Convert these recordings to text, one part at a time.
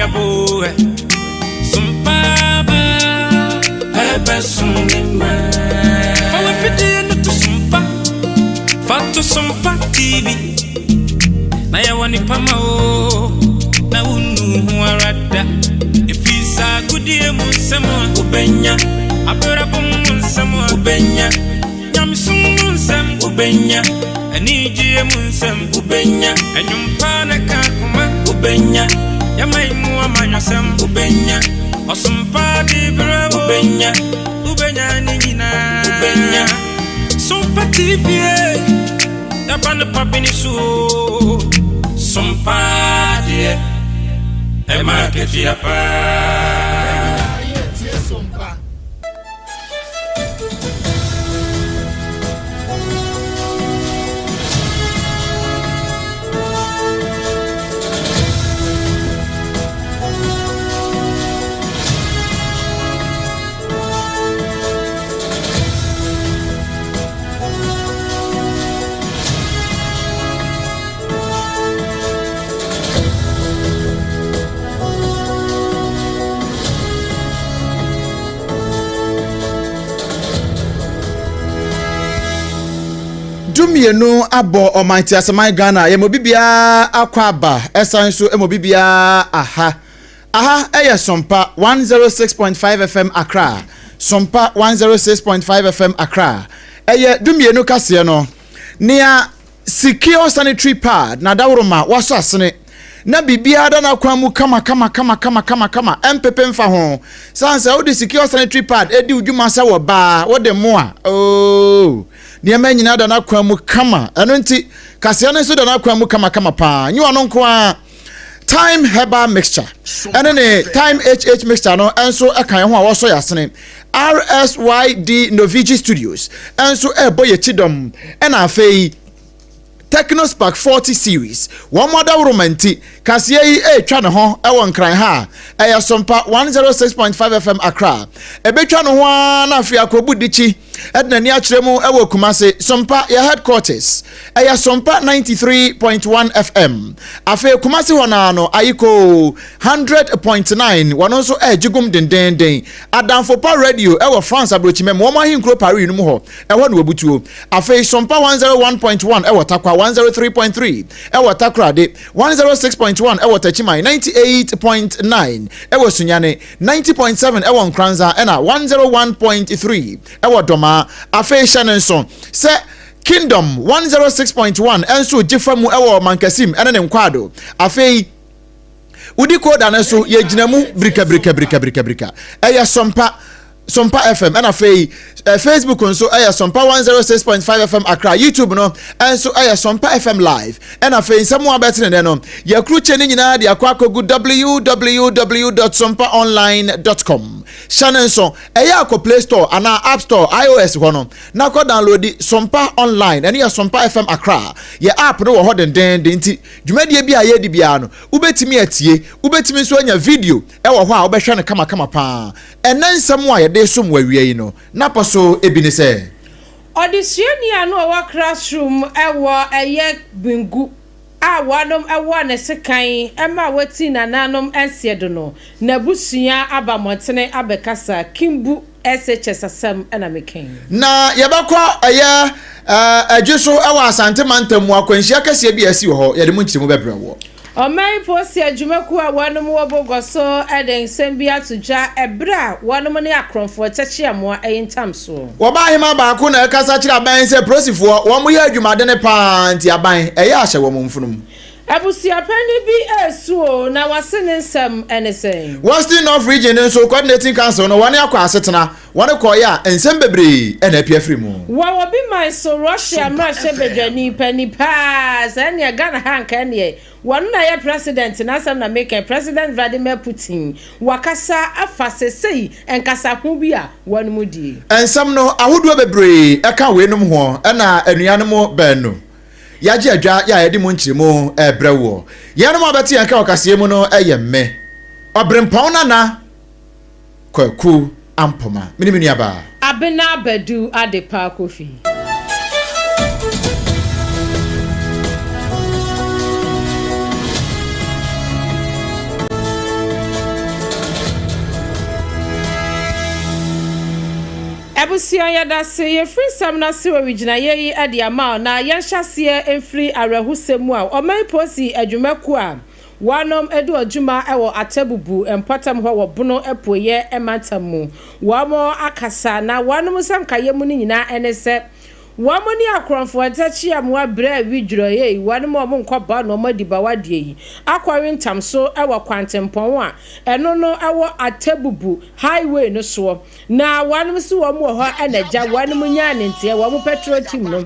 ya boe Sumpaba Ebe sunima Awe fide no to sumpa Fatu Sompa TV Na ya wani pama o Na unu huarada Ifisa gudie munsemo Ubenya Abura bumu nsemo Ubenya Nyamsun munsem Ubenya Anijie munsem Ubenya Enyumpana kakuma Ubenya Yamaimu amanyosem Ubenya Osumpa dibra Ubenya Ubenya nina Ubenya Sompa TV Yabana papini su Sompa die Ema ketia pa Sompa Dumienu abo omanti asamai Ghana yemobibia akwaba esanso emobibia aha eye Sompa 106.5 FM Accra Sompa 106.5 FM Accra eye dumienu kase no nia secure sanitary pad na dawroma waso asene na bibia da na kwamu kama empepe mfa ho sansa wo de secure sanitary pad edi udwuma sa wo ba wo de moa oh niema nyina da na kwamu kama eno nti kase no so da na kwamu kama pa nyi ono nko a time herbal mixture ene ne time HH mixture no enso akan ho a wo so yasene RSYD Novigi Studios enso ebo ye chidom ena afei Technospark 40 series one mother romanti kase yi twa ne ho e won kran ha e Sompa 106.5 FM Accra e betwa ne ho na afia akobu dichi edna ni akremu e wo Kumase Sompa ya headquarters e Sompa 93.1 FM afi Kumase ho na no ayiko 100.9 wono so jigum dendenden Adamfo pa radio e wo France abrochime mo ma hinkro Paris no ho e ho no wabutuo afi Sompa 101.1 e wo Takwa 103.3 e wo Takrade 106.1 e wo Tachimai 98.9 e wo Sunyane 90.7 e wo Nkranza e na 101.3 e wo Doma afi Shanenson se Kingdom 106.1 enso jifamu e wo Mankasim ene ne nkwado afi udi koda na so ye ginamu brika eya Sompa FM and afei Facebook nso aya Sompa 106.5 FM Accra YouTube no enso aya Sompa FM live and afei samu abetene ne no ye kruche ni nyina de akwakogu www.sompaonline.com Shanenso aya akọ Play Store ana App Store iOS ho no na ko download Sompa online and ya Sompa FM Accra ye app no wo ho den nti dwumadie bi aye di bia no ubetimi atie ubetimi so anya video e wo ho a obehwe ne kama pa enensam a de som wawie no na poso ebini se odisiani anu wa classroom ewo eye bingu a wanom ewo ne sekan ema wati nananom ensiedo no na busuya abamotene abekasa kimbu SHS asem na meken na yebakwa eye adweso ewo asante mantamu akwanhia kase bi asi ho yede mu nkyiremu bebrewo Omai posi adwumaku a wanom wobogoso eden sembia tujwa ebra wanom ne akronfo tachiamoa eyintamso wo ba hima ba ko na ekasa kira ban se prosifo wo mo ye adwumade ne panti aban eye ahye wo mumfunum Abusia pani bi esuo na wasene nsem enesen Western North Region so coordinating council no wane akwa asetena wane ko ya ensem bebre na apia free mu wo bi my so Russia mrashe bedwani pani pass ene Ghana hanka ne one na ya president na sam na make President Vladimir Putin wakasa afasesei enkasa ho bi a wanu mudi ensem no ahodo bebre eka wenum ho na anuanom banu yaje adwa ya yedi mu nchiremu ebrewo yanum abeti yanka okase mu no eyemme obrempon na kwaku ampoma minimini aba abena badu adepa kofi Ebusia yada se ye free sam na se original ye ade ama na ye hyase enfri arahusemu a oman posi adwumaku a wanom edu adwuma ewo atabubu empatam ho wo bono epoye emantamu wamo akasa na wanom sam kayemu ni nyina enese wamoni akronfo atachi amwa bra widro ye wanom omo nkoba no madiba wadie yi akwari ntamso ewo kwantempon a eno no ewo atabubu highway no so na wanom si wamo ho enaja wanom nya ntie wamo petrol team no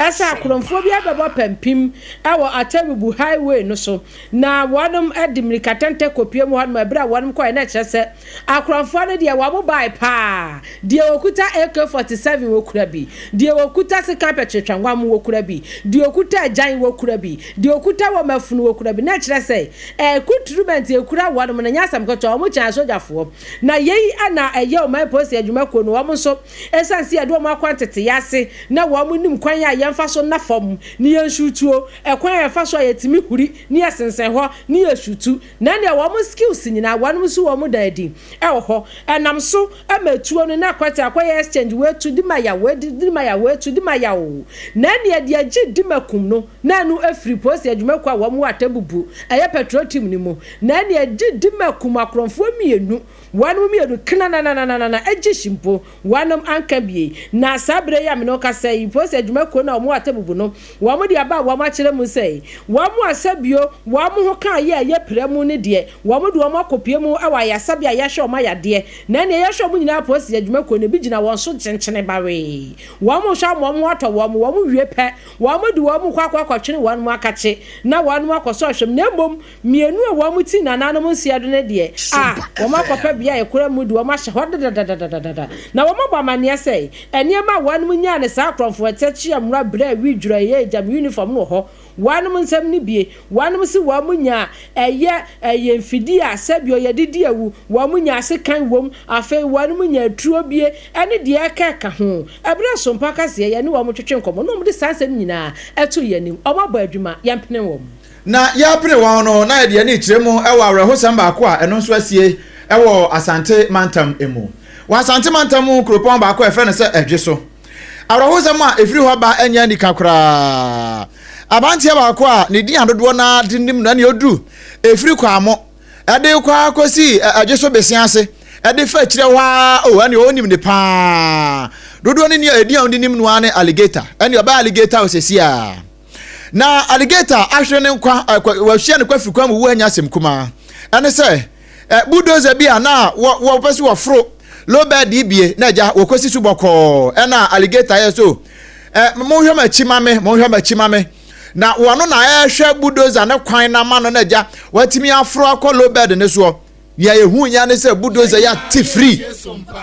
esa akronfo bi abebo pampim ewo atabubu highway no so na wanom edimirikatente kopiem ho ma bra wanom ko na kyerese akronfo no de wamo bai pa de okuta AK47 wokura bi de okuta sika petretwa mu wokura bi de okuta ajan wokura bi de okuta wo mafunu wokura bi na kyerese recruitment ekura wanom na nyasam koto omo kyan sojafo na yei ana eye o my post adwuma ko no omo so esansi ade omo akwantete yase na wo mo nim kwan ya yemfa so na fam ni yenshutuo ekwan ya fa so yetimi huri ni yesensen ho ni yeshutu na ne wo mo skills nyina wanom so wo mo daadi ho enam so amatuo no na kwata akwaya exchange we to di maya we di maya we to di maya o na ne de agi di makum no na nu afri post adwuma ko a wo mo atabubu eye petrol team ni mo na ne agi di makum akronfo mienu wanom mienu kna na agi shimpo wanom anka bie na sabre ya me no ka say post adwuma ko na wo mo atabubu no wo mo de aba wo mo akire mu say wo mo asabio wo mo ho kan ye premu ne de wo mo de wo mo akopie mu awa ya sabia ya hwe o ma ya de na ne ya hwe mo nyina post adwuma ko ne bi gina won so kyenkyene bawe wo mo hwa mo mo ato wo mo wie pe wo mo de wo mo kwakwa twene wo mo akache na wo mo akoso hwem na mbom mienu a wo mo ti na nanom nsia do ne de wo mo akopa bia ekura mu de wo mo ahye hodadadadadada na wo mo ba mane sei eniema wo mo nya ne sa akronfo atachi amra bra widwura ye jam uniform no ho wanom nsam ni bie wanom si wo mo nya eye mfidi a sabio ye didi awu wo mo nya se kan wom afa wanom nya tuo bie ene de aka ho ebra sompa kase ye ne wo mo twetwe nkomo no mo de sansem nyina eto yanim omo ba adwuma yampene wom na yapene won no na de ne kiremu ewo awrehosam ba ko a eno nso asie ewo asante mantam emu wa asante mantam kropon ba ko efe ne se edweso awrehosam a efiri ho ba enya nika kura abantia ba ko a ne di adodo na dinnim na ne odu efiri kwa amo ede kwa akosi edweso besia ase ede fa kire wa o ane onim ne pa dodo ne edi a ondim no ane alligator ane oba alligator osesia na alligator ahwe ne kwa wahwe ne kwa fikwa mu anya sem kuma ane se bulldozer bia na wo pese wo fro low bed ibie na ja wo kosi suboko ena alligator yeso mo hwe ma chimame na wono na ehwe bulldozer ne kwan na ma no na ja watimi afro akọ low bed ne so ya ehu nya ne se bulldozer ya ti free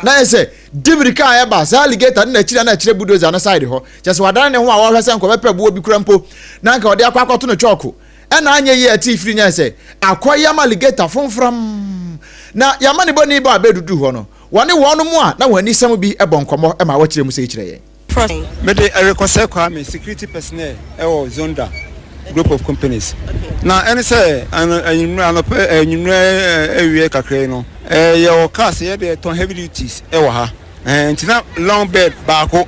na ese dibrika ya ba sa alligator na chire bulldozer na side ho just wadane ne ho a wo hwese nko bepe buo bi kura mpo na nka ode akwa to no choko ena anye ye ti free nya se akoya alligator fonfram na ya mane boni ba bedudu ho no wone wono mu a na wani sam bi ebonkomo e ma wo kire mu se kire ye me de reconnaissance kwa me security personnel ewo zonda group of companies na any say ewie kakre no your cars here dey ton heavy duties ewo ha ntina long bed baako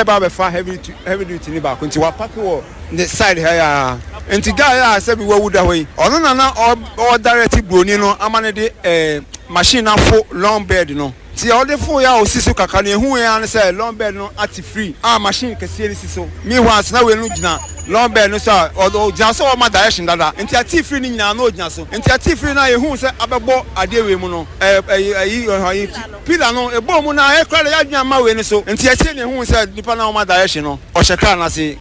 ba be fa heavy duty ni baako nti wa park wo the side here ya nti guy ya say bi wo wuda hoyi ono na o direct broni no amane de machine afo long bed no ti all the phone ya osisu kaka ne hu ya ne say long bed no at free machine kese ni siso me once na we no gina long bed no so o gina so ma direction dada nti at free ni nyina no gina so nti at free na ye hu say abebo ade we mu no pila no ebo mu na e kwale ya gina ma we ni so nti ese ne hu say nipa na ma direction no o sheka na se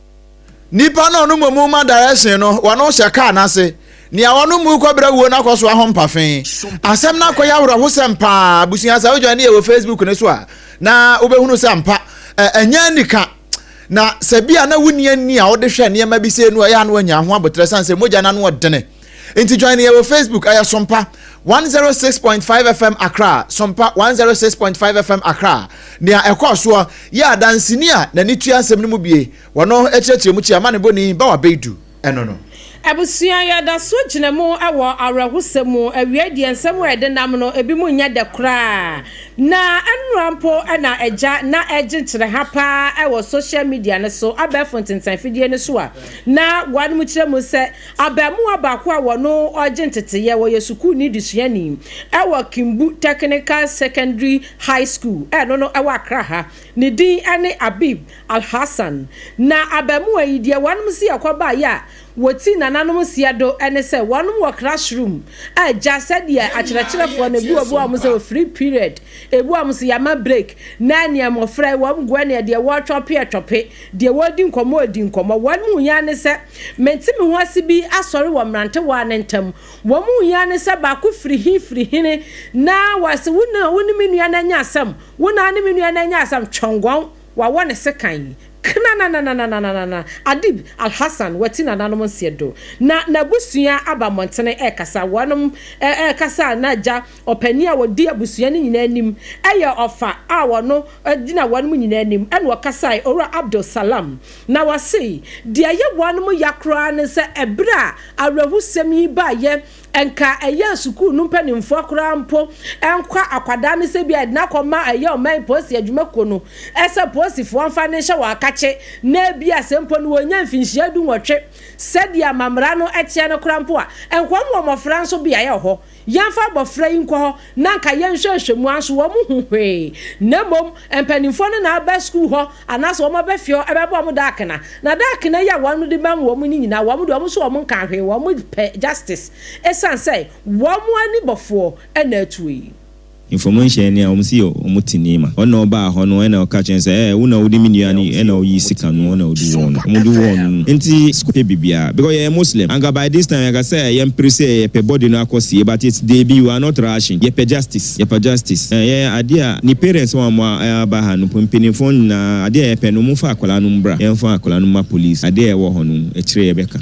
nipa na no mu ma direction no wa no sheka na se ni awonu mu ko bra wo na koso ahompafen asem na koya wura ho sempa busia sa ojo ne e wo Facebook ne so a na obehunu sempa enya nika na sabia na wuni ani a ode hwe ne ma bi se nu ya na wanya ho abotre sanse moja na no odene enti join ne e wo Facebook aya SOMPA 106.5 FM Accra SOMPA 106.5 FM Accra ne ekoso ya dansini a na ni tua asem ne mu bie wono ekyekye mu chi amane boni ba wa bedu eno no Abusia ya da so gyina mu awo awrahusemu awie die nsem we de nam no ebi mu nya de kra na enrampo na eja na egitre hapa awo social media ne so abefo ntentan fidie ne so a na wan mu kire mu se abamu abako awo no ogentete wo yesuku ni disuani awo Kimbu Technical Secondary High School no awo Accra ha ne din ane Abib Al-Hassan na abamu ayidie wan mu si akoba ya woti nananom siado ene se wanum wo classroom ja said ya akyerɛkyerɛfo na bi obo am se free period ebu am se yama break na nia mo frɛ wam gwa ne de wo twɔpe de wodi nkomo wanum ya ne se mentimi ho ase bi asɔre wo mrante wa ne ntam wam ya ne se ba ko firi hine na wase woni menua na nya asam wona ne menua na nya asam twɔngon wa wone sekan na Adib Al-Hassan wati na nanom siedo na busua abamontene kasa wanum kasa na ja opani a wodi abusua ni nyina anim ofa a wono dina wanum nyina anim en wakasa ora Abdul Salam na wase dia ye wanum yakra ne se ebra awrahusem yi ba ye enka suku no mpanimfo akra mpo enkwa akwada ne se bia na koma oman posi adwuma kono esa posi fo amfa ne hye wa kache na bia sempo no wonya mfinhia du nwotwe sadia mamra no etia no kra mpo a enkwa mmofra nso bia ye ho yamfa bofra yi nkɔ ho na nka yenhwehwemu anso wo mu hwehwe na mom empanimfo no na aba school ho anaso wo ma fio ebebo mo dakena na dakena ya wanu de bam wo mu ni nyina wo mu de wo so wo mu nka hwe wo mu justice esan say wo mu ani bofo na atuyi information ni omsi omutinima ona oba ho no na oka chen say una odi minuani na oyi sika no na odi won omudu won enti school bibia because you are muslim and by this time I say you press pe body no akosi but it's dey be you are not rushing you pe justice adia ni parents wa aba ha no pimpini phone na adia pe no mu fa akola no mbra ye fa akola no ma police adia wo ho no e kire ye beka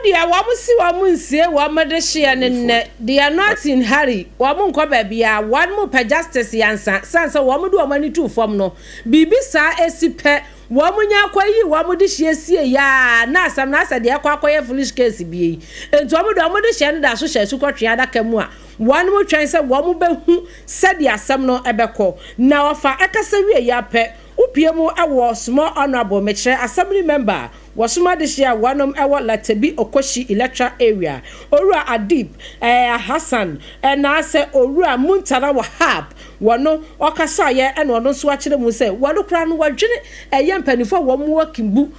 dia wamusi wamunsie wamadehia ne they are not in hurry wamun ko babia one mo per justice yansa sansa wamudu wamani tu form no bibi sa esipe wamunya kwayi wamudihie sie ya na asam na asa de akwakoye foolish case bi enti wamudihie ne da so hye su kotwe adaka mu a one mo twen se wamu behu sade asam no ebekọ na ofa ekasa wie ya pe upiemu awo small honorable mechere assembly member wasuma dishia wanom ewo Latebi Okoshi electoral area Orua Adib Hassan na se Orua Muntara Wahab wano okasa ye ene ono so akire mu se wano kra no wadwene eye mpanifo wo mu Kimbu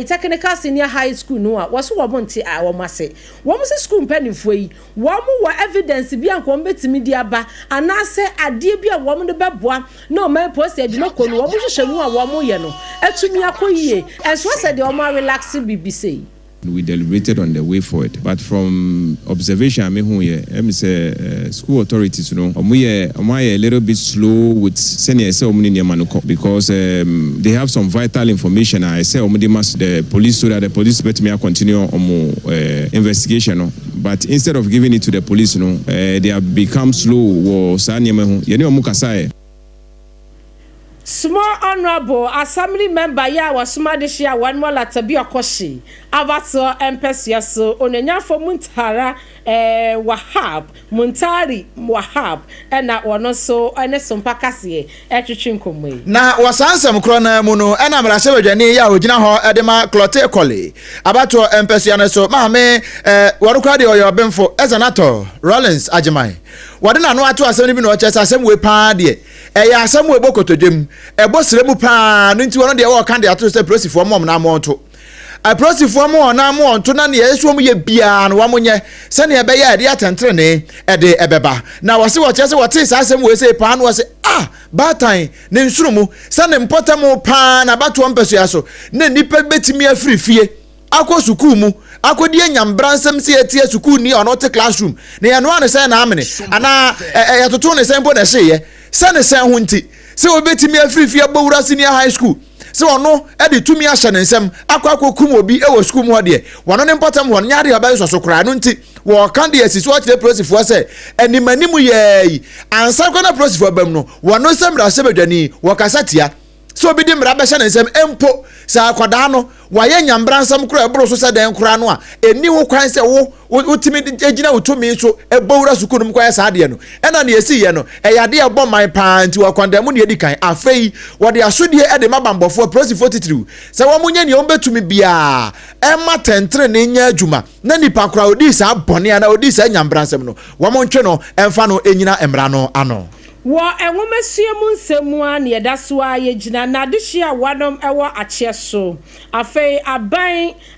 technical senior high school no a waso wo monte a wo mase wo mu se school mpanifo yi wo mu wa evidence bi anko betimi di aba anase ade bi a wo mu de beboa na o man post adwuma kono wo mu hwehwe mu a wo mu ye no atumi akoyie enso se de o ma relax BBC. We deliberated on the way forward, but from observation, I mean, say school authorities, you know, am I a little bit slow with senior because they have some vital information. I say the police so that the police let me continue investigation. But instead of giving it to the police, you know, they have become slow. Small honorable assembly member ya wasuma deshia one more Latebi Okoshi avato empesia so onenya for Muntara Wahab Muntari Wahab na ono so ene SOMPA kase etwetwe nkomwe na wasansam kro na mu no na mrase wadwani ya ogina ho edema clote kole abato empesia na so ma me warukwa de oyo benfo Ezenator Rollins Ajimai wadena no ato asem ni bi no chesa asem we pa de eya asem we bokotodwem ebosremu pa no nti wono de wo kan de ato se prosifo mom na monto a prosifo mom na monto na ne yesu mu ye bia no wamonye se ne ebe ya de atentre ne ede ebeba na wose wo chese wote sa asem we se pa no wose batan ne nsurumu se ne mpotam pa na bato mpeso ya so ne nipa betimi afirifie akọ sukuu mu akodi enyambransem se etie sukuu ni ono te classroom ne ya no ane se na amene ana yatoto ne sempo na hye se ne sen ho nti se obetimi afirifie abowura senior high school se ono ede tumi ahye ne nsem akwakokum obi ewo sukuu mu hode wono ne mpotam ho nyaade aba so kora no nti wo kan de asiso akire prosifo se enimanimu ye ansa kwana prosifo bam no wono semra sebedwani wo kasatia so bi di mra be hye ne nsem empo sa akwada no waye nyambransam kura ebro so se den kura no a eni wo kwan se wo utimi egina utumi so ebowura sukunum kwa sa ade no ena na esi ye no eyade ebo man panti wakwanda mu ne edi kan afei wode asodie ede mabambofo prosi 43 se wo munye ne ombetumi bia ema tentre ne nya adwuma na nipa kura odi sa bone na odi sa nyambransam no wo montwe no emfa no enyina emra no ano wo enwomesuemu nsemu a ne yeda so a yegina na adehye a wadom ewo ache so afei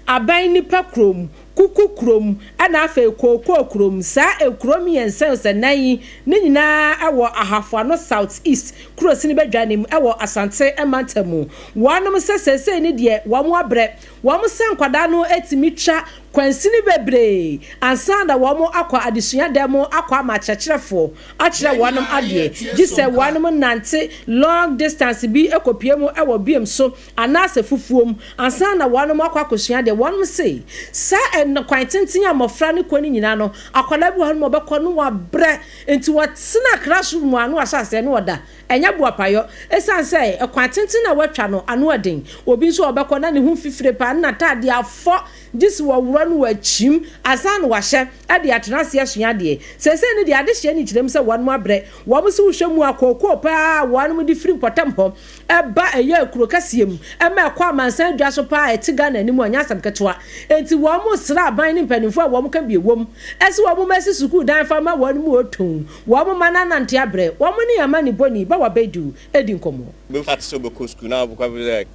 aban nipa krom kuku krom ana afei kokoo krom sa ekrom yensen senan ne nyina ewo ahafo no south east krosi ne badwanem ewo asante emantamu wanom sesese ne de wamo abre wamo sankwada no etimitwa kwansini bebre ansanda wamo akwa adesua demo akwa machachirefo achire wanom ade gise wanom nante long distance bi ekopiemu ewo biem so anase fufuom ansanda wanom akwa kosua de wanom sei sa en kwantintin amofra ne kwani nyina no akwala bu hanom obekọ no wabre enti watsena classroom anu asase no oda enya buapayo esanse kwantintin na watwa no anu odin obi so obekọ na ne hu fifire pa na tade afọ this wawura no wachim asan wahye ade atenase asua de sese ne de ade hye ni kirem se wanum abre wom se wohwemu akoko pa wanum di free potam ho eba eye akuro kasiem ema ekwa mansan dwa so pa etiga na anim anya asam ketwa enti wom sra aban ne mpanimfo a wom ka biewom ese wom mesi sukuu dan fama wanum otun wom mananante abre wom ne amani boni ba wabedu edi nkomo be fat so be ko school na bu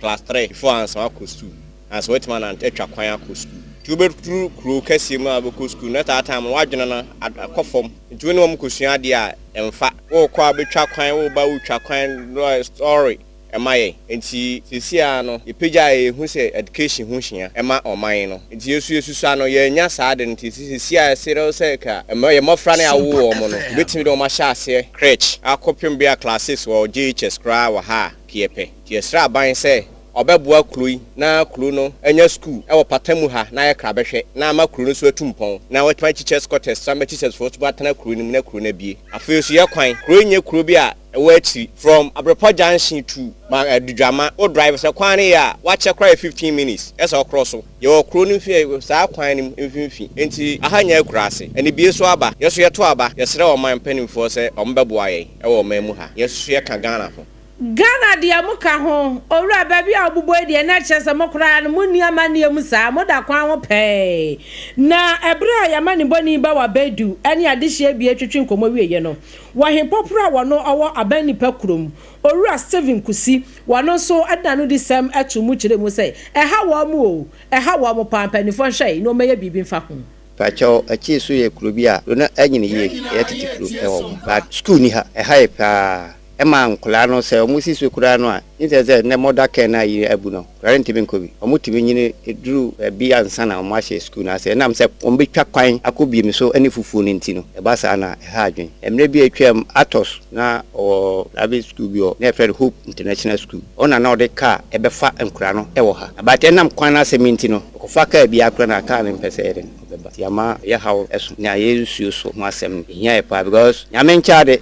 class 3 before answer ko school as what man and etwa kwan akọ school tu be tru kro kase mu abeko school na ta time wadwena na akọfom nti we no mo kosua de a emfa wo kwa abetwa kwan wo ba wo twa kwan no story emaye nti sisia no ipeja ehu se education hu hia ema oman no nti yesu sa no ye nya saa de nti sisia sero se ka ema ye mofra na awo omo no betimi de o ma sha ase crèche akopim bia classes wo GHS kra wa ha kiepe ti esra ban se obebua kloi na klo no enya school ewo patamu ha na ye kra behwe na ma klo no so atumpon na what my teachers quarters some teachers for to batana klo ni na klo na bie afei so ye kwan klo nye klo bi a ewachi from Abrepa Junction to Dudwama o drive se kwan ya wa che kra 15 minutes esa okro so ye klo ni fi sa kwan ni mfimfi enti ahanya akura ase eni bie so aba ye so ye to aba ye sere o man panimfo se ombeboa ye ewo mamu ha ye so ye ka Ghana ho Ghana dia muka ho owura baby abubo de na chese mokra no munni amane musa moda kwan ho pe na ebra ya mani boni ba wa bedu ene adehye bi atwetwe nkomo wieye no wa hempopra wono owo abani pakurom owura Steven Kusi wono so adano di sam atumu kire mu sei eha wo mu o eha wo mo pampanifo hwei no meye bibi mfa ho pacho achi so ye klubi a no anyine ye titi club ewo but school ni ha eha ye pa ema nkula no se omusi so kura no a nse ne moda ken na yi abu no parent bi nkobi omutimi nyine eduru bi ansa na omahye school na se nam se ombetwa kwan akobi mi so ani fufu ni ntino e ba sa na ha adwen emre bi atwam atos na o abi school bi o na Fred Hope International School ona na ode ka ebefa nkura no ewo ha but enam kwan na se mi ntino ko fa ka bi akura na ka ne mpese eden yama ya hawo esu na yesu so mo asem nya e pa because nyame nchaade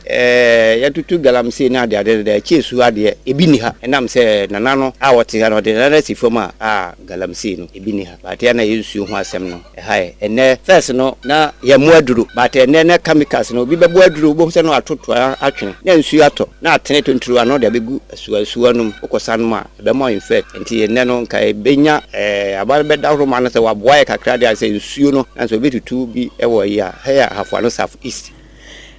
ya tutu galamse na de chiesu ade ebi ni ha enam se nanano a wote ha no de na sifoma a galamse no ebi ni ha but ya na yesu ho asem no ha ene first no na ya mu aduru but ene na chemicals no bi bebu aduru bo se no atoto atwen na nsu ato na atene tonturu ano de begu asuwa num okosan ma be mo infect enti ene no nka benya abal be da roma na se waboa kakra de ase nsuo no and so betutu bi ewo ya ha hafo no south east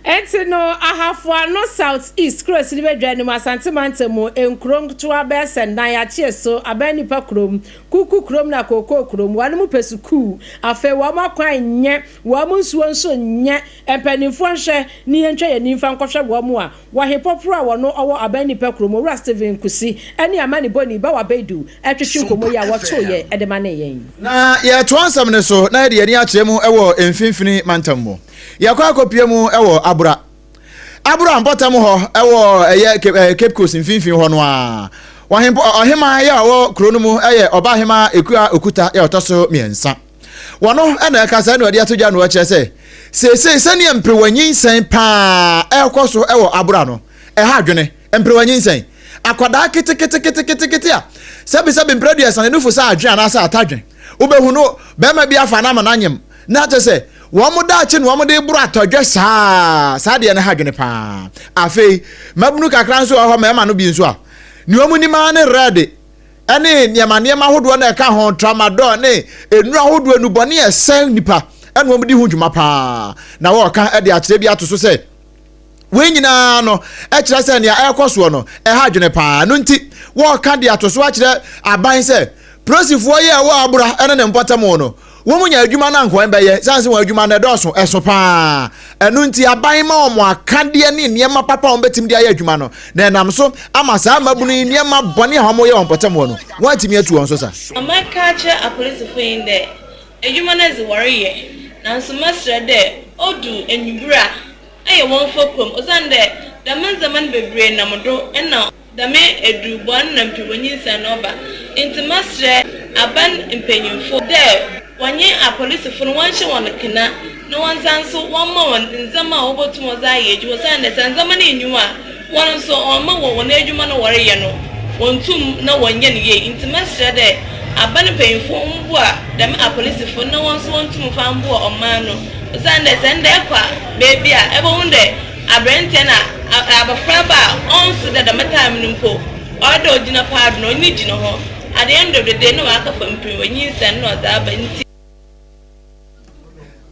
enti no ahafo no south east cross ni bedwane mu asante mantemu enkrom to abesendan ya chieso abani pa krom kuku krom na koko krom wanu mu pesuku afe wa makwan nye wa mu nsuo nso nye empanifo hwe ni entwa ye nimfa nkwohwe wo mu a wa hepopro a wono owo abani pa krom owura Steven Kusi eni amani boni ba wa bedu etwetwe komo ya woto ye edemane yen na ye to ansam ne so na de ye ni akyeremu ewo emfinfini mantammo yakwa akopiemu ewo abura ampotam ho ewo Cape Coast mfinfin ho no a ohema ya wo krono mu eye obahema ekua okuta ya otoso miensa wono na kasa na odi atoja no akyere se ne emprewanyin sen pa ekoso ewo abura no ha adwene emprewanyin sen akwada kete a sebi mpredia san nufu sa adwen anasa atadwen obehu no be ma bi afa na ma nanyem na te se wo mo da chi no wo mo de buru atodwe saa de ne hadwene pa afei mabunu kakra nso ho ma no bi nso a ni wo mu ni ma ne ready ene niema hodo na ka ho tramadol ne enu ahodo enubone esen nipa ene wo mu di hu dwuma pa na wo ka e de akire bi ato so se we nyina no e kire se ne ekoso no e hadwene pa no nti wo ka de ato so akire aban se prosifo ye wo abura ene ne mpotam no wo mu nya adwuma na nko en beye sanse wo adwuma na doso eso pa enu nti aban ma omo akade ne niema papa on betim dia ya adwuma no na enam so ama sa mabunu niema bone ha mo ye on potem wo no watimi atu won so sa amaka che apolice fo inde adwuma na zi worry na so masra de odu enubura aye won fokom osande da manzaman bebre na modo ena da me edu bon na mpibonyi sa no ba inti masra aban empenyimfo de wanye a police for one show on the kina no one sanso one more nzama obotumo za yeji wasande sanzama ni nyua one so on ma wo na adwuma no wore ye no wontum na wonye ne ye intimasre de aban penfo mbu a dem a police for no one so wontum fa mbu o man no wasande sende kwa baby a ebo hunde abrente na abafra ba on so de time nimpo odo gina pad no ni gina ho at the end of the day no aka for mpin wanyi sen no za ba nti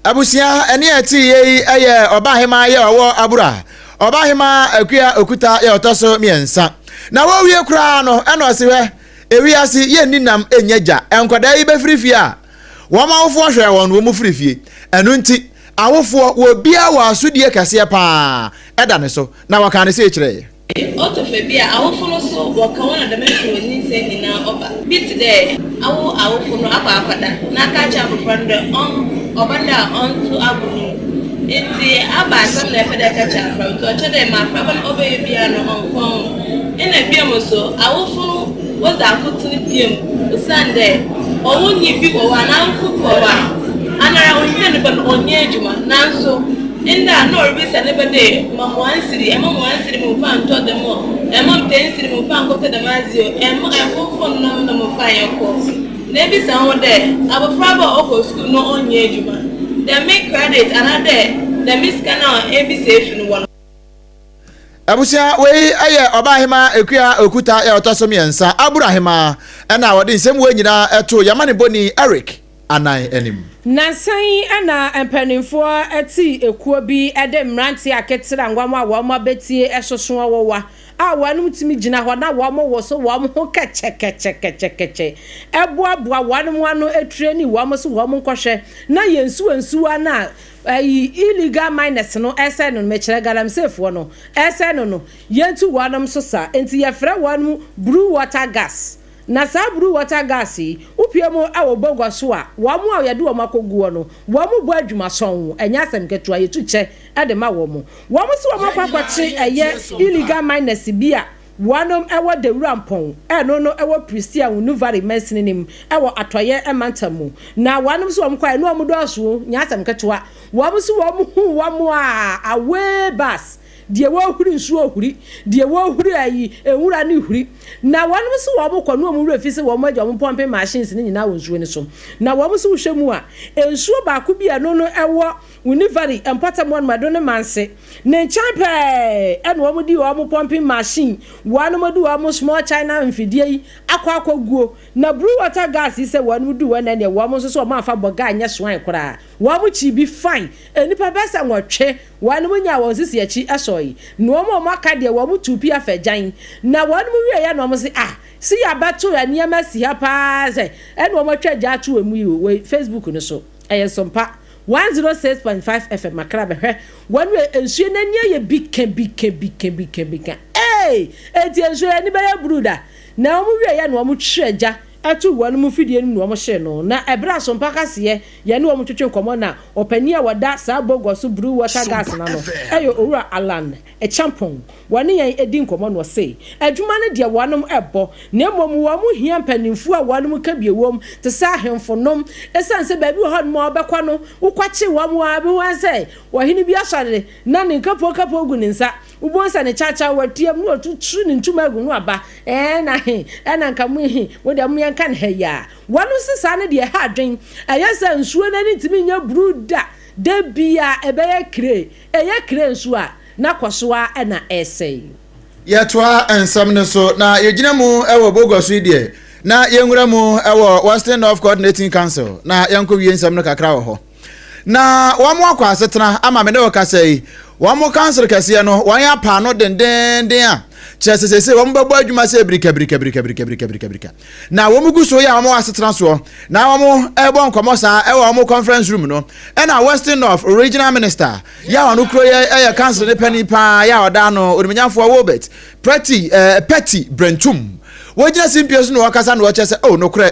abusia ene ati ye aye obahema ye owo abura obahema akua okuta ye otoso miensa na wo wie kura no eno ase ewi ase ye ninam enyaja enkwada yi be frifie a wo ma wofo hwe won wo mu frifie eno nti awofo wo bia wa asodie kase pa eda ne so na waka ne se kire Autophobia, our phone so walk on the metro in saying now bit today. Our phone up na catch up from the on Obanda on to Abu. It's the Abba some left that catch up from to them my problem obey piano on phone. In a piano so our phone was our good to the piano Sunday. Or won't you people one out for one? And I was even on Yejuma now so. Inda no be anybody mama wan siri mo fan to dem mo mama ten siri mo fan ko to dem azio fon no mo fan yoko na be san wo de abofra ba oko school no onye ejuma dem make credit another dem miss kana be safe no one abusia we aye obahema ekua okuta ya otosom yensa aburahema na wode nsem we nyina eto yamane boni Eric anan enim na sai ana empanimfo ati ekuo bi ede mranti aketira ngwamo a wo ma betie esoso wowa a wanum timi gina ho na wo mo wo so wo mo keche eboaboa wanum wano etreni wo mo so wo mo nkwohwe na yensu na illegal miners no ese no mekere galamsef wo no ese no yentu wanum so sa enti ye frɛ wanum blue water gas na sabru water gas upiemo awo bogwa so a wo mo a yede wo makoguo no wo mo bo adwuma son enya asem ketua yetu che ade ma wo mo so wo makwachi eye illegal miners bia wanom ewo de rampon no ewo pristia unu very mentioning ewo atoye emantamu na wanom so wo kwa no mo do so nya asem ketua wo so wo hu wo mo a away bus die wo huri nsu ohuri die wo huri ayi enwura ni huri na wanum so wo mo kwanu mo refi se wo mo agya mo pompe machines ni nyina wonsuo ni so na wo mo so hwemu a ensuo ba ko bia no ewo univari important one madone manse ne champe wo mo di wo mo pompe machine wanum di wo mo small china mfidie yi akwaguo na blue water gas se wanum di wo na ne wo mo so ma afa boga anya soan kora wo mo chi bi fine enipa besa nwotwe wanum nya wo sisi achi aso no mo maka de wo mutupi afagyan na wonu wie ya no mo se si ya bato ya niam si ha pa se e no mo twa ja to emu yi we Facebook no so SOMPA 106.5 FM akra behwe wonu ensuo na nya ye bika enti ensuo ni be ya bruda na mo wie ya no mo twa ja atu wanu mu fidie nu mo hye no na ebra SOMPA kase ye ne wo twetwe komo na opani a wada sa bogo so blue water gas na no eyo owura Alan champon wani yan edi komo no se adwuma ne de wanum ebo na mom wo mu hia mpanimfu a wanum ka biewom te sa hemfonom esanse baabi ho mo obekwa no ukwache wo mu abi wan se wo hini bi asare na ne kapo gu ninsa ubonsa ne chacha watiam no tutu ne ntuma egu no aba na he na nkamu he wo de mu yanka ne heya wanu sisa ne de ha adwen ayesa nsuo na ni timi nya bruda de bia ebeye kre kre nsuo a na kosoa na essay yetoa ensam ne so na yegina mu ewo bogoso die na yenwura mu ewo Western North Coordinating Council na yanko wie ensam no kakra wo ho na wamo akwa asetena ama me ne wakasai wamo council kase no wan ya pa no denden a chesesese wamo babo adwuma se brika na wamo guso ya wamo asetena so na wamo ebo nkomo sa e wamo conference room no e na Western North Regional Minister ya wano kro ya council ne pani pa ya oda no odimnyafo Wobet Petty Brentum wojina simpios no wakasa no chese oh no kre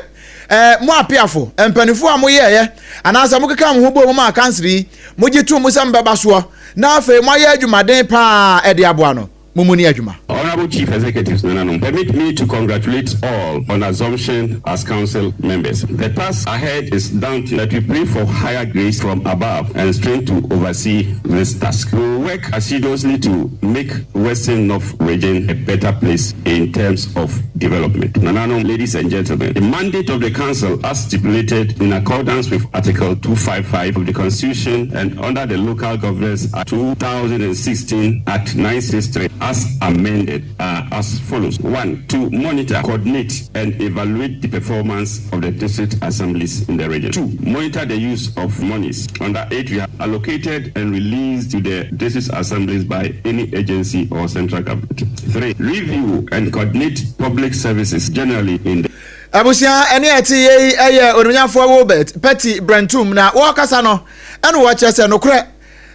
mo apiafo empanifo a mo yeye anasa mo keka mo hobo mo ma kansri mo gitu mo samba baso na afa mo ye adwumaden pa ede aboa no mumuni adwuma. Honorable Chief Executives, permit me to congratulate all on assumption as council members. The task ahead is down to that we pray for higher grace from above and strength to oversee this task. We will work assiduously to make Western North region a better place in terms of development. Nanano, ladies and gentlemen, the mandate of the council as stipulated in accordance with Article 255 of the Constitution and under the Local Governance Act 2016 Act 963 as amended as follows. 1. To monitor, coordinate, and evaluate the performance of the district assemblies in the region. 2. Monitor the use of monies under 8 we have allocated and released to the district assemblies by any agency or central government. 3. Review and coordinate public services generally in the Abusia ene ati ye odumnyafo Wobet Petty Brentum na wakasa no ene wo chese no kre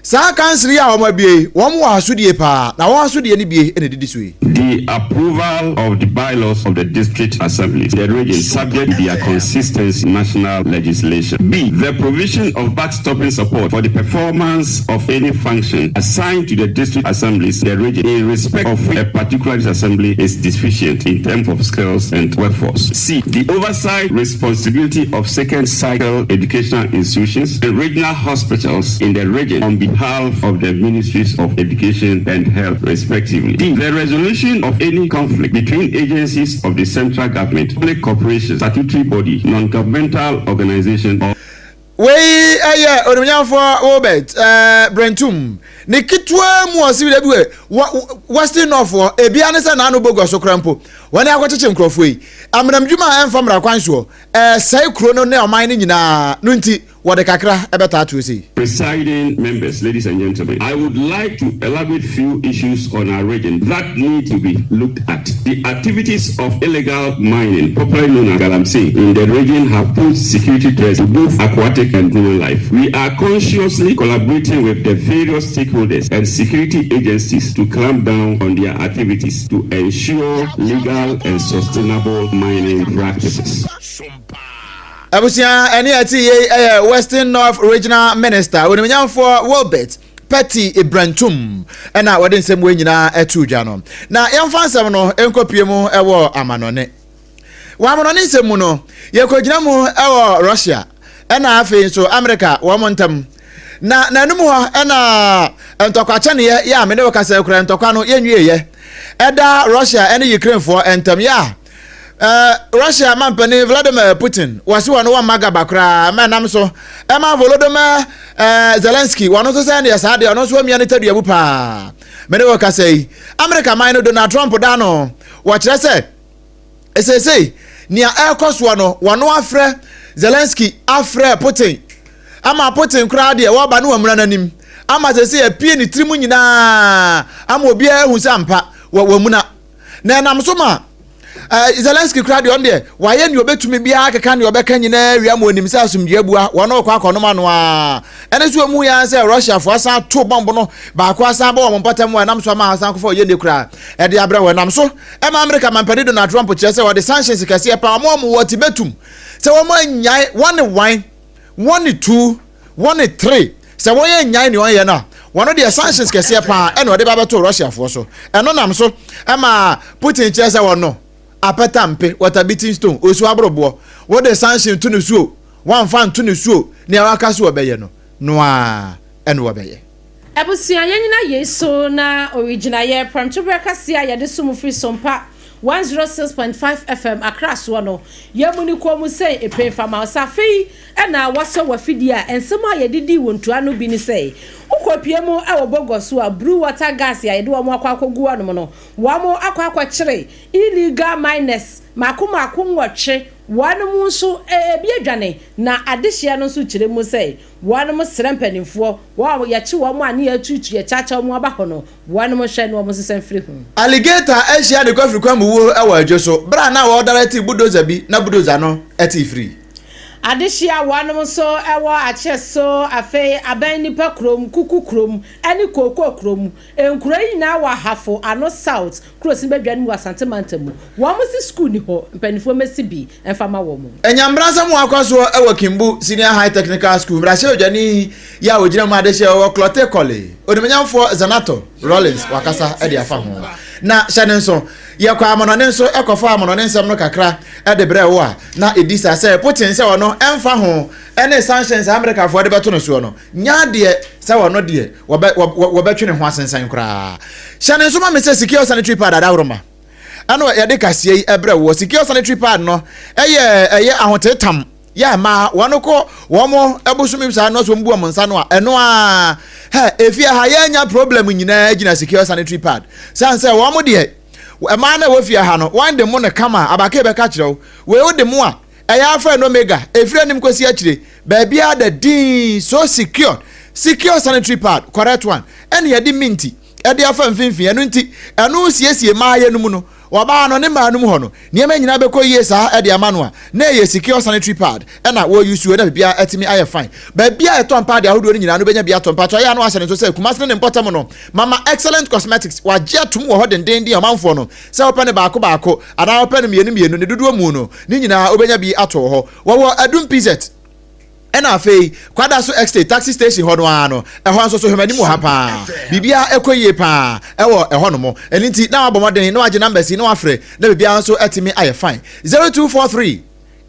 sa kansri a woma bie wom wa asudie pa na wa asudie ni bie ene didi suyi. The approval of the bylaws of the district assembly the region subject to their consistency national legislation. B. The provision of backstopping support for the performance of any function assigned to the district assemblies the region in respect of a particular assembly is deficient in terms of skills and workforce. C. The oversight responsibility of second cycle educational institutions and regional hospitals in the region on behalf of the ministries of education and health respectively. D. The resolution of any conflict between agencies of the central government, public corporations, statutory body, non-governmental organization or we odumnyafo Wobet Brentum ne kitwa mu osibi debi Western North ebia ne se na no bogoso krampo woni akwacheche nkrofo yi amramdwuma emfa mra kwanso sai kro no ne oman ne nyina no nti wode kakra ebeta to see. Presiding members, ladies and gentlemen, I would like to elaborate few issues on our region that need to be looked at. The activities of illegal mining, popularly known as galamsey, in the region have posed security threats to both aquatic and human life. We are consciously collaborating with the various stakeholders and security agencies to clamp down on their activities to ensure legal and sustainable mining practices. Abusia ene ati ye Western North Regional Minister onimnyamfo Wobet Petty Brentum ena wode nsem we nyina atudwa no na yemfa nsem no enkopie mu ewo amanone wa amanone nsem mu no yekogina mu ewo Russia ena afi so America wo montam na nanumu ho ena ntokwa chane ya me ne wakasa ekura ntokwa no yenwie ye eda Russia ene Ukraine for entam ya Russia mampani Vladimir Putin wasi wano wa maga bakra manam so ema Volodymyr Zelensky wano so say ne saade ono so miane tadu yabu pa mene wo kasai America man Donald Trump da no wo kire se esese nia ekoso no wano afre Zelensky afre Putin ama Putin kra de wo ba no wamra nanim ama sese apie ni trimu nyina ama obi ehu sampa wo muna na nam so ma Zelensky crowd on there why you obetumi bia akeka ne obeka nyina ria mo onim sa asumdua bua wono okwa akono no a ene so mu ya say Russia for asan to bomb no ba kwa asan ba wo mpatam wa nam so ma asan kofo ye ne kra e de abra we nam so e ma America mampani Donald Trump che say what the sanctions kase pa mo what betum say wo ma nyai 1 2 1 3 say wo ye nyai ne on ye na one of the sanctions kase pa e no de ba beto Russia for so e no nam so e ma Putin che say wo no apetampe water beating stone osu abrobo what the sanction to nusuo one fan to nusuo ne awaka so obeye no a eno obeye Ebusia yenyina yeso na original ye pramto brekasia ye de sumu free sompa 106.5 FM across one yemuni ko mu say epen fama safi na waso wafidia ensemo ayedidi wontua no bi ni say ukopie mu e wobogoso a brew water gas ya yede wo akwakogu anu no wo mo akwakwakyere illegal miners makomako nwotwe wanu mu so ebi adwane na adehia no so kire mu say wanu mu srempanimfo wo ya chi wo mu ane ya tutu ya chacha mu abaho no wanu mu hwe no wo mu senfiri hu alligator ehia de kwafiri kwamu wo e wa adwoso bra na wo direct budoza bi na budoza no eti free adehia wanu so ewo acheso afi aban nipa krom kuku krom ani koko krom enkura yina wa hafo ano south cross bedwan mu asante mantamu wo mu si school ni ho mpanifo mesi bi enfama wo mu enyambransa mu akwaso ewo kimbu senior high technical school brashe odwani ya ogina mu adehia wo clote kole odemanyamfo zanato rollins wakasa e de afa ho na shanenso ye kwa amononenso ekofo amononensem no kakra e de bre wo a na edisa say putin say wono emfa ho ene sanctions America fo de beto no so no nya de say wono de wo betwene ho asensan kra shanenso ma me say secure sanitary pad adawroma ano ye de kasie yi ebre wo secure sanitary pad no eye ahotetam ya ma wanoko womo ebusumi sa no so mbu omonsa no a eno a efie ha ya nya problem nyina gina secure sanitary pad sanse womo de ma na wo fie ha no one de mo ne kama abake be ka kirew we wo de mo a eya afa no mega efire nim kosi akire ba bia da din so secure sanitary pad correct one ene ye di minti e de afa mfimfin eno nti eno siesie ma ya num no waba no ne manum ho no niema nyina be ko yie saa e de amano a na ye secure sanitary pad e na wo use we na bia etimi aye fine ba bia e ton pad ahodo ni nyina no benya bia ton pad to ya no asene so say kumasne ne importam no mama excellent cosmetics wa jetum wo ho denden di amanfo no say open ne baako ana open ne mienu ne dodo mu no ni nyina obenya bi ato ho wo adum pz ena afei kwada so extra taxi station ho no ano ho nso so hemani mu ha pa bibia ekoyie pa ewo ho no mo elinti na abomodeni na wage numbers ni wafre na bibia nso etimi aye fine 0243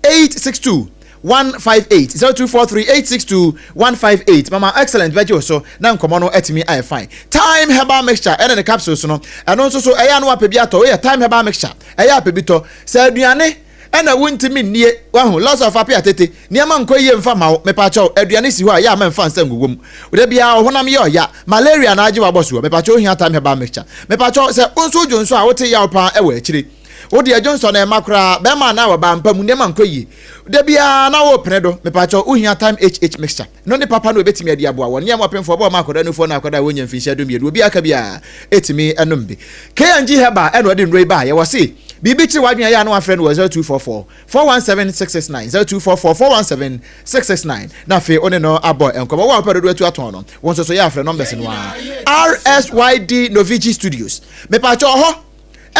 862 158 0243 862 158 mama excellent vejo so na nkomo no etimi aye fine time herbal mixture ene ne capsules no eno nso so eya no apebia to we time herbal mixture eya apebito sa aduane ena wuntimi nie wahu loss of apia tete niema nkoyie mfa mawo mepacho aduane si ho a ya memfa nsa ngugum de bia honam ye oya malaria na age waboso mepacho hia time herbal mixture mepacho se onso jonso a wote ya opa ewa akire wodi Johnson e makra be ma na waba mpamu niema nkoyie de bia na wo predo mepacho uhia time HH mixture no ne papa no obetimi ade aboa won niema penfo bo makoda no fo na akoda wonya mfinhia do miedu obi aka bia etimi enombe KNG herbal eno ade nroi ba ye wo se bibi chi wadwen ya na wafre no 0244 417669 0244 417669 na fe one no abo enkomo wa pedo atu aton no won so ya afre numbers no RSYD Novigi Studios mepacho ho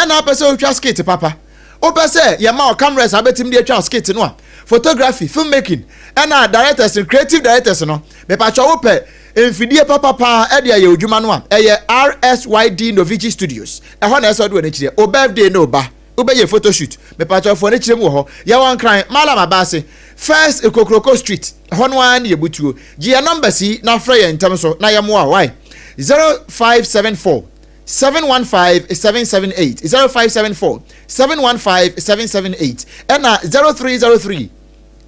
ena pese otwa skate papa o pese ye ma o cameras abetim de atwa skate no a photography filmmaking ena directors and creative directors no mepacho wo pe enfidie papa e de ye odwuma no a eye RSYD Novigi Studios e ho na eso do na kire o birthday no ba ubeye photo shoot me pacho fo ne kire mu ho ya wan kran mala mabase first ekokroko street hono an ye butuo gia number si na fra ye ntam so na ye mo a why 0574 715 778 0574 715 778 and 0303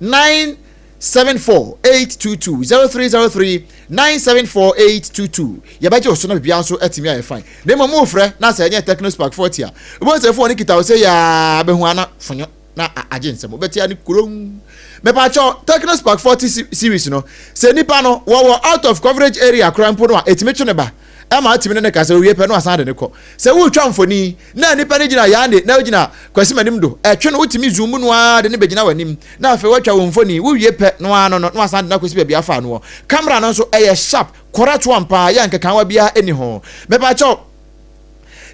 974-822 0303-974-822 yabaje oso na bibia nso atimi aye fine dem mo frɛ na sɛ nye Technospark 40 a bo se phone kita o se ya behu ana fonyo na agensem obetia ni kurom me pa cho Technospark 40 series no se nipa no wo out of coverage area krampo no a etimi twe ne ba ama atimi ne kasa owie pe no asan de ne kɔ se wo twa mfoni na nipa ne gina ya na gina kwasi manim do etwe no utimi zoom no a de ne begina wanim na afa watwa wo mfoni wo wie pe no ano no asan de na kwasi bia afa no camera no so sharp correct one pa ya nkeka wa bia eni ho me pa cho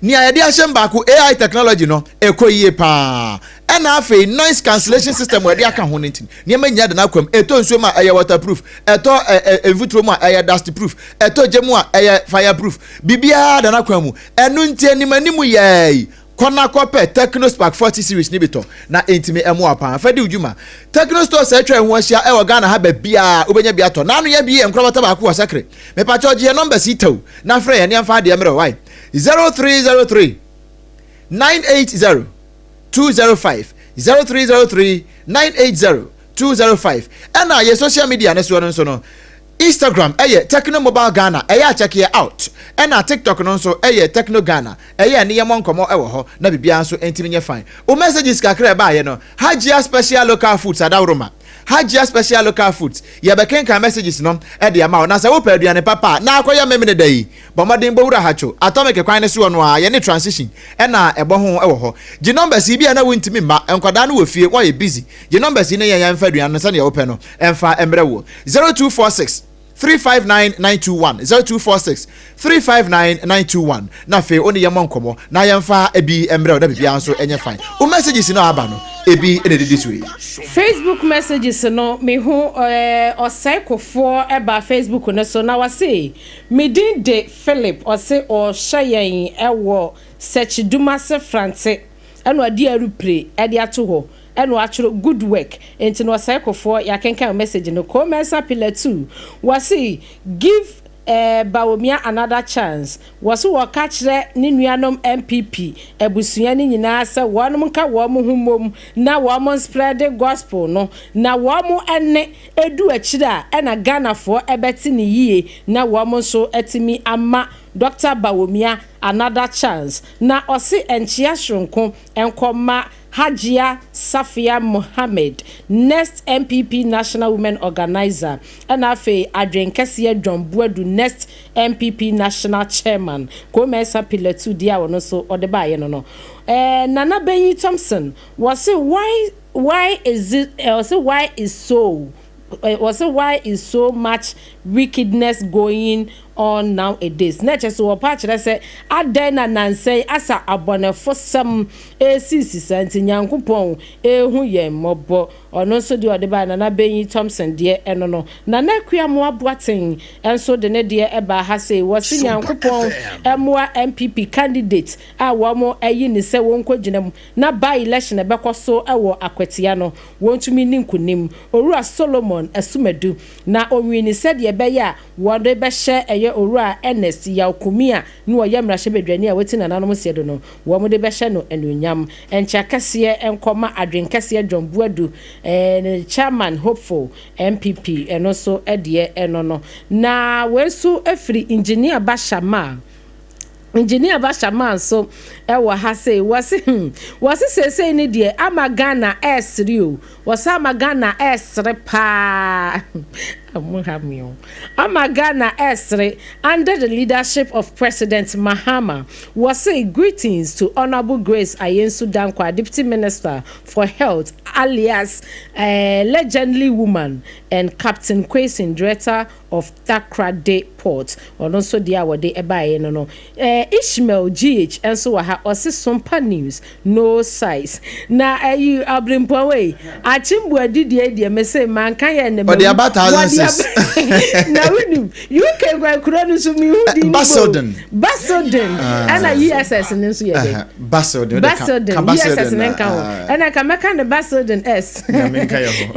ni ayade ahyem ba ko AI technology no ekoyie pa ena afi noise cancellation system we de aka ho ntin ni ma nya de na kwam eto nsuo ma eye waterproof eto evutro mu eye dust proof eto gemu a eye fireproof bibia de na kwam enu ntie ni manimu yai kona kope Techno Spark 40 series ni beto na entime emu apa fa di udwuma Techno Store se atwa ho ahia e wo Ghana ha ba bia obenya bia to na no ya bi enkrobata ba ko wasakre me pa charge ye number si taw na fra ye ne amfa de emre why 0303 980 205 0303 980 205 and your social media ne so no Instagram Techno Mobile Ghana check it out and TikTok no so Techno Ghana ne yemon komo ewo ho na bibia so entimi nye fine o messages kakra ba ye no Hajia special local foods adawroma Hajia special local foods ye bekenka messages no de ama na se wo pa aduane papa na akoya memene dai bomodin bowura hacho atomic kwan ne so no a ye ne transition na ebo ho ewo ho gi numbers bia na wontimi ma enkwada no wofie wo ye busy gi numbers ne ye yan fa aduane se ne ye wo pe no emfa emre wo 0246 359-921 0246 359-921 na fe oni yemon komo na yemfa ebi emre oda bibia nso enye fine o messages no aba no ebi ene this way Facebook messages no me hu osaikofo eba Facebook no so na wase medin de Philip ose o hyeyen ewo search duma se France eno ade arupre ade ato ho eno achro good work enti no cycle ya kenkan message no comments pillar 2 wasi give Bawomia another chance wasi wo ka kire ni nuanom MPP ebusua ni nyina se wonum ka wo mo humom na wo mo spread the gospel no na wo mo ene edu akira ena Ghana fo ebeti ni yie na wo mo so etimi ama Dr. Bawomia another chance na osi enchia shronko enkoma Hajia Safia Mohammed, next MPP National Women Organizer, and afe Adrenkesiye John Buedu, next MPP National Chairman. Komesa Pillar 2 dia wono so odeba no. Nana Benny Thompson was say why is it why is so much wickedness going on nowadays? Not just what part I say adena nanse asa abonefo sam esisi santi nyankopon ehu ye mobo ono so de odeba na Benyi Thompson de eno no na nakua mo aboaten enso de ne de eba ha say wasi nyankopon emwa MPP candidate a wo mo ayi ni se wonko ginam na by election e bekoso ewo akwatia no wontumi ni nkunim Owura Solomon Asumadu na onwi ni se de be ya wo de be hye Owura Ernest Yakumia no wo yamra hye bedwani a wati nananom se do no wo mo de be hye no enunyam encha kase enkoma adwenkase John Buedu chairman hopeful MPP and also edie enono na wesu afri engineer Bashama so ewa ha say wasi say ni die amagana S3 wasa amagana S3 pa Amagana Esre, under the leadership of President Mahama, was saying greetings to Honorable Grace Ayensu Dankwa, Deputy Minister for Health, alias legendary woman, and Captain Kwasin, Director of Takrade Port, or also the hour de Ebaye no. Ishmael GH, and so I have also SOMPA News, no size. Now, you abrimpowe, I chimbu did me say, man, can but the about na winu you can go kuro so mi hu di Basildon and a USS nso ye Basildon USS nenka ho and I can make the Basildon S na menka ye ho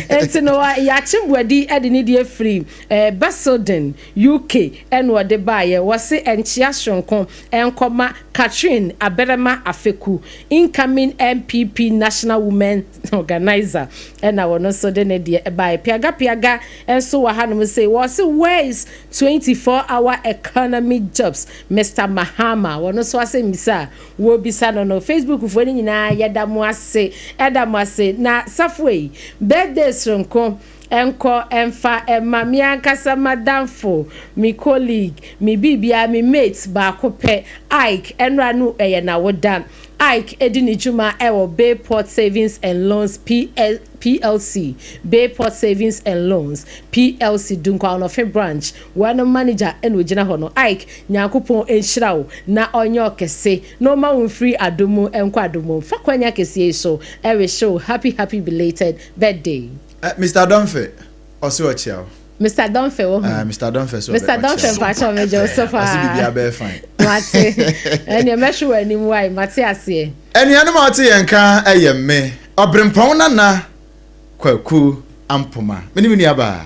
enti no ya chimbuadi ade ni die free Basildon UK and what de buy was say enchia shonko enkoma Catherine Aberema Afeku incoming MPP National Women Organizer and I want so de ne die buy piaga and so Hanum say was where is 24-hour economy jobs Mr. Mahama wono so say misa wo bisa no Facebook fo ni nyina yadamu ase na Safway birthday sonko enko emfa emami ankasa madamfo mi colleague mi bibia mi mate ba kope Ike enra nu eye na wodan Ike edini juma ewo Bayport Savings and Loans PLC Bayport Savings and Loans PLC dunkwa ono fe branch one manager eno gina ho no Ike nyakopon enhirawo na onyo kese no ma won free adomu enko adomu fa kwanya kese so ewe show happy belated birthday Mr. Donfe Osuochiao Mr. Donfe wo. Mr. Donfe so. Mr. Donfe pacho mejo so far. Asi bibia be fine. Mate. Eni meshu wani mu wai mate ase. Eni anu ma te yenka eyemme. Obrempon na kwaku ampoma. Meni aba.